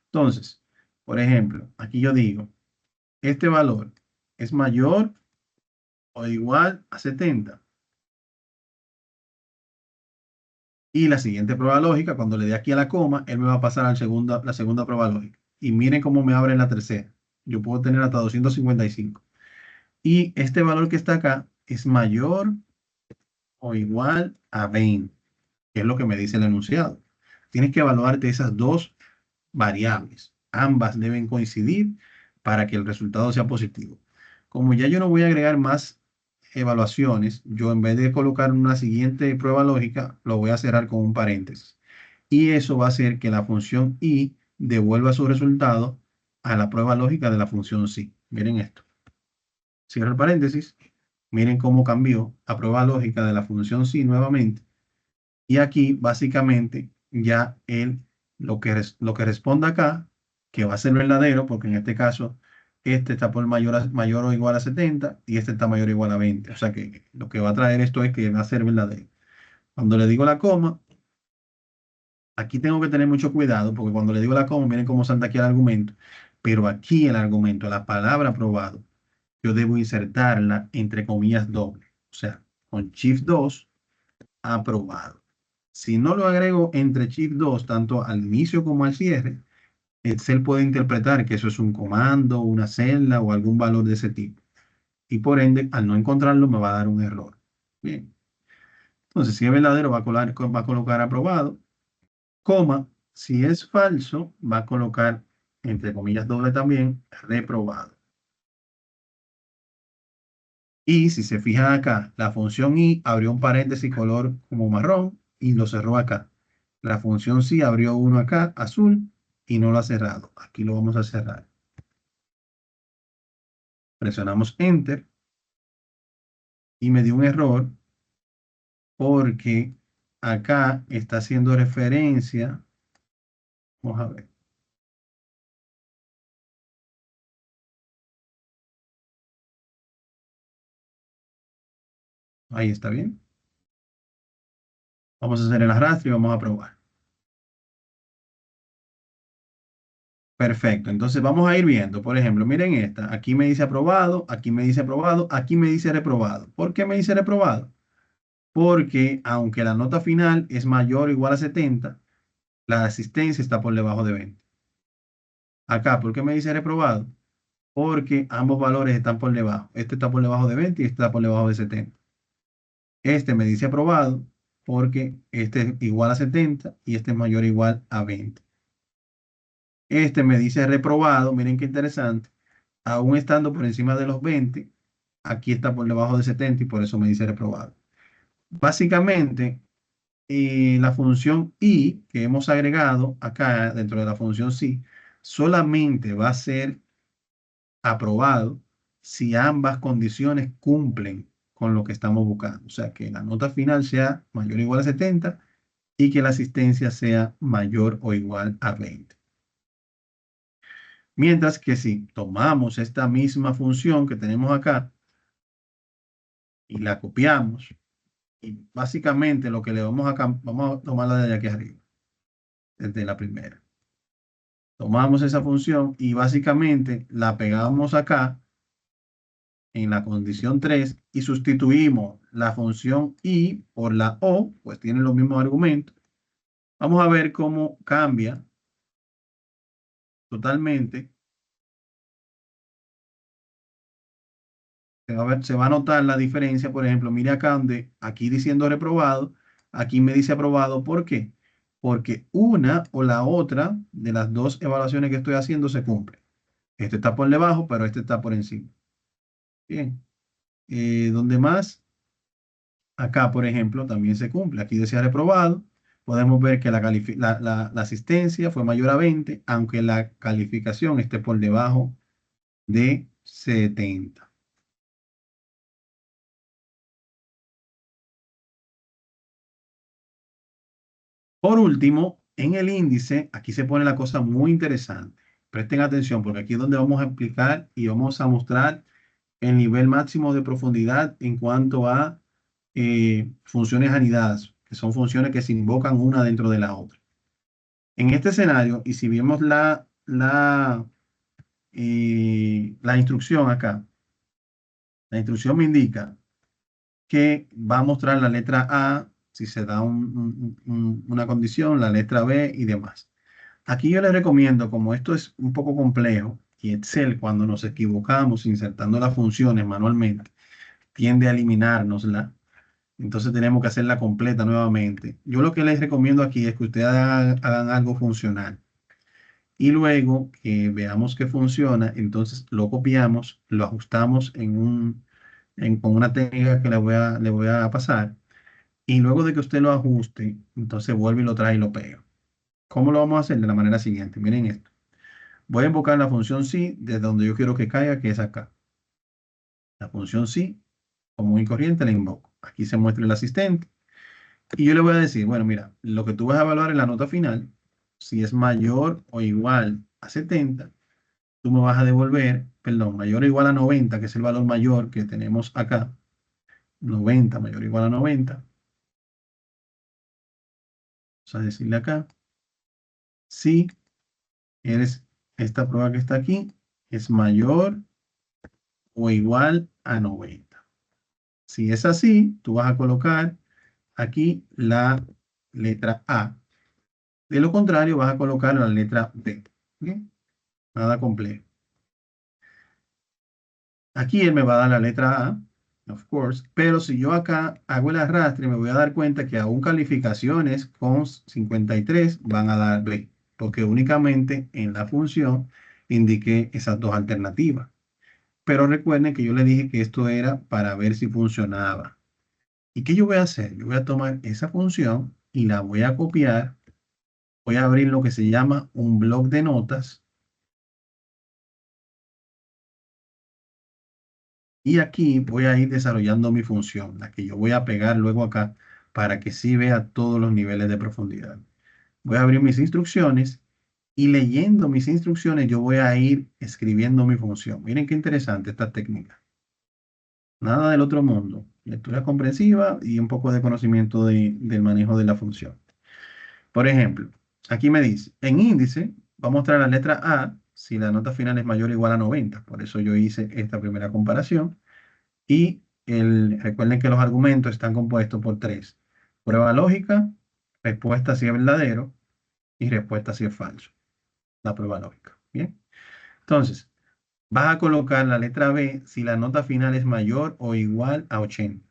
Entonces, por ejemplo, aquí yo digo, este valor es mayor o igual a 70. Y la siguiente prueba lógica, cuando le dé aquí a la coma, él me va a pasar a la segunda prueba lógica. Y miren cómo me abre la tercera. Yo puedo tener hasta 255. Y este valor que está acá es mayor o igual a 20, que es lo que me dice el enunciado. Tienes que evaluarte esas dos variables. Ambas deben coincidir para que el resultado sea positivo. Como ya yo no voy a agregar más evaluaciones, yo en vez de colocar una siguiente prueba lógica, lo voy a cerrar con un paréntesis. Y eso va a hacer que la función i devuelva su resultado a la prueba lógica de la función sí. Miren esto. Cierro el paréntesis. Miren cómo cambió a prueba lógica de la función sí nuevamente. Y aquí básicamente ya él lo que responda acá, que va a ser verdadero, porque en este caso este está por mayor o igual a 70 y este está mayor o igual a 20. O sea que lo que va a traer esto es que va a ser verdadero. Cuando le digo la coma, aquí tengo que tener mucho cuidado, porque cuando le digo la coma, miren cómo salta aquí el argumento. Pero aquí el argumento, la palabra aprobado, yo debo insertarla entre comillas doble. O sea, con Shift 2, aprobado. Si no lo agrego entre Shift 2, tanto al inicio como al cierre, Excel puede interpretar que eso es un comando, una celda o algún valor de ese tipo. Y por ende, al no encontrarlo, me va a dar un error. Bien. Entonces, si es verdadero, va a colocar aprobado, coma. Si es falso, va a colocar, entre comillas doble también, reprobado. Y si se fijan acá, la función i abrió un paréntesis color como marrón y lo cerró acá. La función sí abrió uno acá, azul, y no lo ha cerrado. Aquí lo vamos a cerrar. Presionamos Enter y me dio un error porque acá está haciendo referencia. Vamos a ver. Ahí está bien. Vamos a hacer el arrastre y vamos a probar. Perfecto. Entonces vamos a ir viendo. Por ejemplo, miren esta. Aquí me dice aprobado, aquí me dice aprobado, aquí me dice reprobado. ¿Por qué me dice reprobado? Porque aunque la nota final es mayor o igual a 70, la asistencia está por debajo de 20. Acá, ¿por qué me dice reprobado? Porque ambos valores están por debajo. Este está por debajo de 20 y este está por debajo de 70. Este me dice aprobado porque este es igual a 70 y este es mayor o igual a 20. Este me dice reprobado, miren qué interesante, aún estando por encima de los 20, aquí está por debajo de 70 y por eso me dice reprobado. Básicamente, la función i que hemos agregado acá dentro de la función si solamente va a ser aprobado si ambas condiciones cumplen con lo que estamos buscando. O sea, que la nota final sea mayor o igual a 70 y que la asistencia sea mayor o igual a 20. Mientras que si tomamos esta misma función que tenemos acá y la copiamos, y básicamente lo que le vamos a, vamos a tomarla de aquí arriba, desde la primera. Tomamos esa función y básicamente la pegamos acá en la condición 3 y sustituimos la función i por la o, pues tiene los mismos argumentos. Vamos a ver cómo cambia totalmente. Se va a notar la diferencia, por ejemplo, mire acá donde aquí diciendo reprobado, aquí me dice aprobado. ¿Por qué? Porque una o la otra de las dos evaluaciones que estoy haciendo se cumple. Este está por debajo, pero este está por encima. Bien. ¿Dónde más? Acá, por ejemplo, también se cumple. Aquí decía reprobado. Podemos ver que la asistencia fue mayor a 20, aunque la calificación esté por debajo de 70. Por último, en el índice, aquí se pone la cosa muy interesante. Presten atención porque aquí es donde vamos a explicar y vamos a mostrar el nivel máximo de profundidad en cuanto a funciones anidadas, que son funciones que se invocan una dentro de la otra. En este escenario, y si vemos la instrucción acá, la instrucción me indica que va a mostrar la letra A, si se da una condición, la letra B y demás. Aquí yo les recomiendo, como esto es un poco complejo, y Excel cuando nos equivocamos insertando las funciones manualmente, tiende a eliminárnosla, entonces tenemos que hacerla completa nuevamente. Yo lo que les recomiendo aquí es que ustedes hagan algo funcional. Y luego que veamos que funciona, entonces lo copiamos, lo ajustamos con una técnica que le voy a pasar. Y luego de que usted lo ajuste, entonces vuelve y lo trae y lo pega. ¿Cómo lo vamos a hacer? De la manera siguiente. Miren esto. Voy a invocar la función si desde donde yo quiero que caiga, que es acá. La función si, común y corriente, la invoco. Aquí se muestra el asistente. Y yo le voy a decir, bueno, mira, lo que tú vas a evaluar en la nota final, si es mayor o igual a 70, tú me vas a devolver, perdón, mayor o igual a 90, que es el valor mayor que tenemos acá. 90 mayor o igual a 90. Vamos a decirle acá. Si esta prueba que está aquí es mayor o igual a 90. Si es así, tú vas a colocar aquí la letra A. De lo contrario, vas a colocar la letra B. ¿Okay? Nada complejo. Aquí él me va a dar la letra A, of course, pero si yo acá hago el arrastre, me voy a dar cuenta que aún calificaciones con 53 van a dar B, porque únicamente en la función indiqué esas dos alternativas. Pero recuerden que yo le dije que esto era para ver si funcionaba. ¿Y qué yo voy a hacer? Yo voy a tomar esa función y la voy a copiar. Voy a abrir lo que se llama un bloc de notas. Y aquí voy a ir desarrollando mi función, la que yo voy a pegar luego acá para que sí vea todos los niveles de profundidad. Voy a abrir mis instrucciones y leyendo mis instrucciones yo voy a ir escribiendo mi función. Miren qué interesante esta técnica. Nada del otro mundo. Lectura comprensiva y un poco de conocimiento del manejo de la función. Por ejemplo, aquí me dice, en índice va a mostrar la letra A si la nota final es mayor o igual a 90. Por eso yo hice esta primera comparación. Y recuerden que los argumentos están compuestos por tres. Prueba lógica, respuesta si es verdadero y respuesta si es falso. La prueba lógica. Bien. Entonces, vas a colocar la letra B si la nota final es mayor o igual a 80.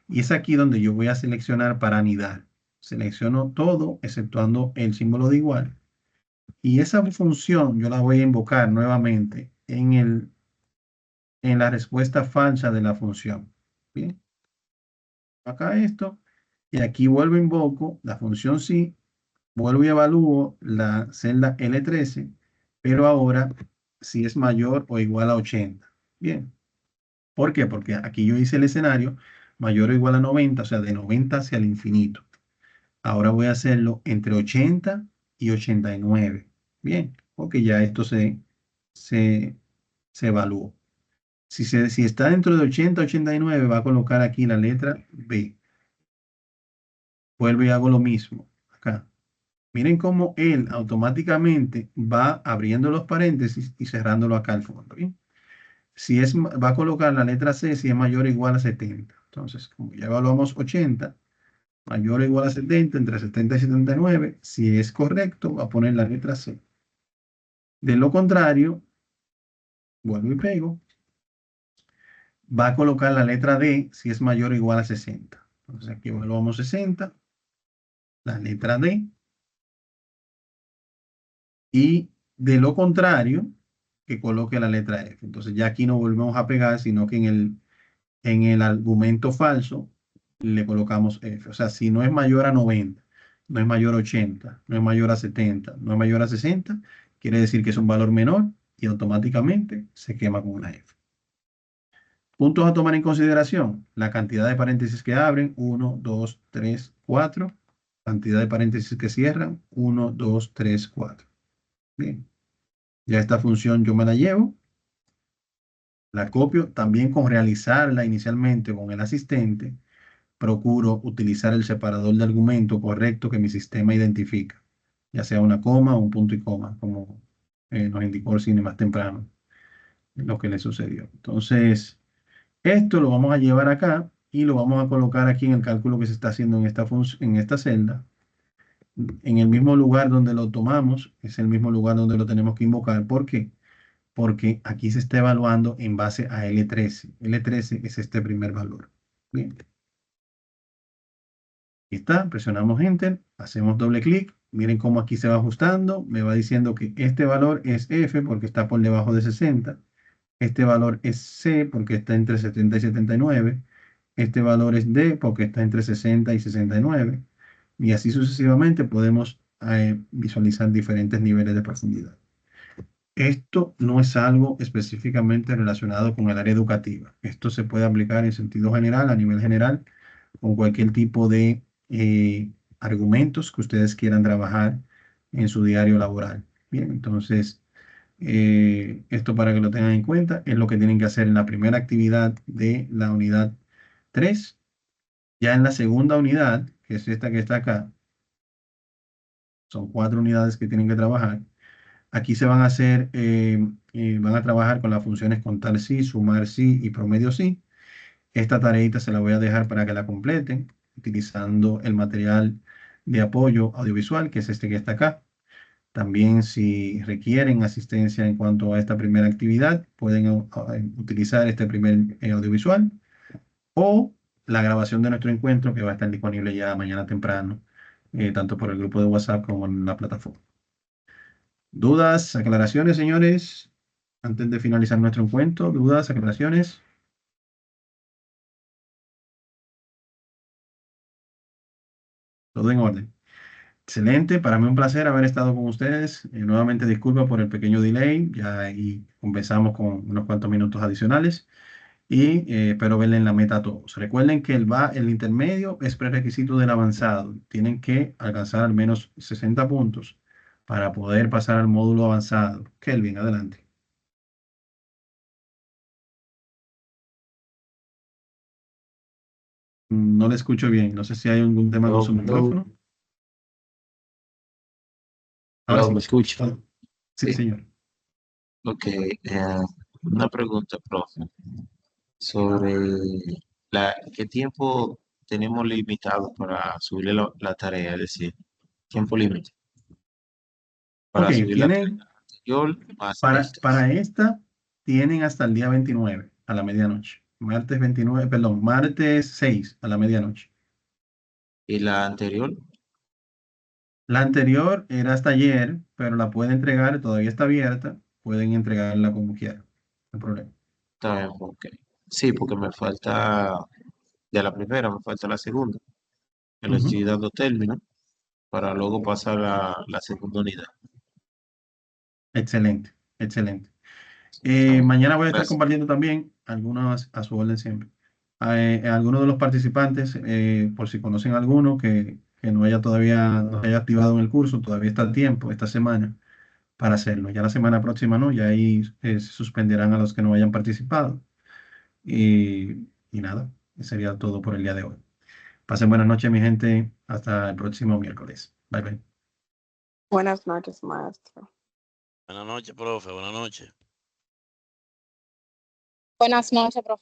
Y es aquí donde yo voy a seleccionar para anidar. Selecciono todo exceptuando el símbolo de igual. Y esa función yo la voy a invocar nuevamente en la respuesta falsa de la función. Bien. Acá esto. Y aquí vuelvo a invoco la función sí. Vuelvo y evalúo la celda L13. Pero ahora si es mayor o igual a 80. Bien. ¿Por qué? Porque aquí yo hice el escenario mayor o igual a 90, o sea, de 90 hacia el infinito. Ahora voy a hacerlo entre 80 y 89. Bien, porque ya esto se, se evaluó. Si está dentro de 80 a 89, va a colocar aquí la letra B. Vuelvo y hago lo mismo acá. Miren cómo él automáticamente va abriendo los paréntesis y cerrándolo acá al fondo. ¿Bien? Va a colocar la letra C si es mayor o igual a 70. Entonces, como ya evaluamos 80, mayor o igual a 70, entre 70 y 79, si es correcto, va a poner la letra C. De lo contrario, vuelvo y pego, va a colocar la letra D si es mayor o igual a 60. Entonces aquí evaluamos 60, la letra D, y de lo contrario, que coloque la letra F. Entonces ya aquí no volvemos a pegar, sino que en el argumento falso le colocamos F. O sea, si no es mayor a 90, no es mayor a 80, no es mayor a 70, no es mayor a 60, quiere decir que es un valor menor y automáticamente se quema con una F. Puntos a tomar en consideración. La cantidad de paréntesis que abren, 1, 2, 3, 4. Cantidad de paréntesis que cierran, 1, 2, 3, 4. Bien. Ya esta función yo me la llevo. La copio también con realizarla inicialmente con el asistente. Procuro utilizar el separador de argumento correcto que mi sistema identifica, ya sea una coma o un punto y coma, como nos indicó el cine más temprano, lo que le sucedió. Entonces, esto lo vamos a llevar acá y lo vamos a colocar aquí en el cálculo que se está haciendo en esta celda. En el mismo lugar donde lo tomamos, es el mismo lugar donde lo tenemos que invocar. ¿Por qué? Porque aquí se está evaluando en base a L13. L13 es este primer valor. Bien. Aquí está, presionamos Enter, hacemos doble clic, miren cómo aquí se va ajustando, me va diciendo que este valor es F porque está por debajo de 60, este valor es C porque está entre 70 y 79, este valor es D porque está entre 60 y 69, y así sucesivamente podemos visualizar diferentes niveles de profundidad. Esto no es algo específicamente relacionado con el área educativa. Esto se puede aplicar en sentido general, a nivel general, con cualquier tipo de argumentos que ustedes quieran trabajar en su diario laboral. Bien, entonces, esto para que lo tengan en cuenta es lo que tienen que hacer en la primera actividad de la unidad 3. Ya en la segunda unidad, que es esta que está acá, son 4 unidades que tienen que trabajar. Aquí se van a hacer, van a trabajar con las funciones contar sí, sumar sí y promedio sí. Esta tareita se la voy a dejar para que la completen utilizando el material de apoyo audiovisual, que es este que está acá. También si requieren asistencia en cuanto a esta primera actividad, pueden utilizar este primer audiovisual o la grabación de nuestro encuentro que va a estar disponible ya mañana temprano, tanto por el grupo de WhatsApp como en la plataforma. ¿Dudas, aclaraciones, señores? Antes de finalizar nuestro encuentro, ¿dudas, aclaraciones? Todo en orden. Excelente, para mí un placer haber estado con ustedes. Nuevamente disculpa por el pequeño delay, ya ahí conversamos con unos cuantos minutos adicionales. pero velen la meta a todos. Recuerden que el intermedio es prerequisito del avanzado. Tienen que alcanzar al menos 60 puntos para poder pasar al módulo avanzado. Kelvin, adelante. No le escucho bien. No sé si hay algún tema con su micrófono. Ahora Hello, sí. ¿me escucha? Sí, señor. Ok, una pregunta, profe, sobre qué tiempo tenemos limitado para subirle la tarea, es decir, tiempo límite Ok, para subir la tarea tienen, anterior más esta. para esta, tienen hasta el día 29 a la medianoche. Martes 29, perdón, martes 6 a la medianoche. Y la anterior, La anterior era hasta ayer, pero la pueden entregar, todavía está abierta. Pueden entregarla como quieran. No hay problema. también, ok. Sí, porque me falta, de la primera, me falta la segunda. Me lo Ujú. estoy dando término para luego pasar a la segunda unidad. Excelente, excelente. También. Mañana voy a estar Gracias. compartiendo también algunas a su orden siempre. Algunos de los participantes, por si conocen alguno que no haya todavía, no se haya activado en el curso, todavía está a tiempo esta semana para hacerlo. Ya la semana próxima no, ya ahí se suspenderán a los que no hayan participado. Y nada, eso sería todo por el día de hoy. Pasen buenas noches, mi gente. Hasta el próximo miércoles. Bye, bye. Buenas noches, maestro. Buenas noches, profe. Buenas noches. Buenas noches, profe.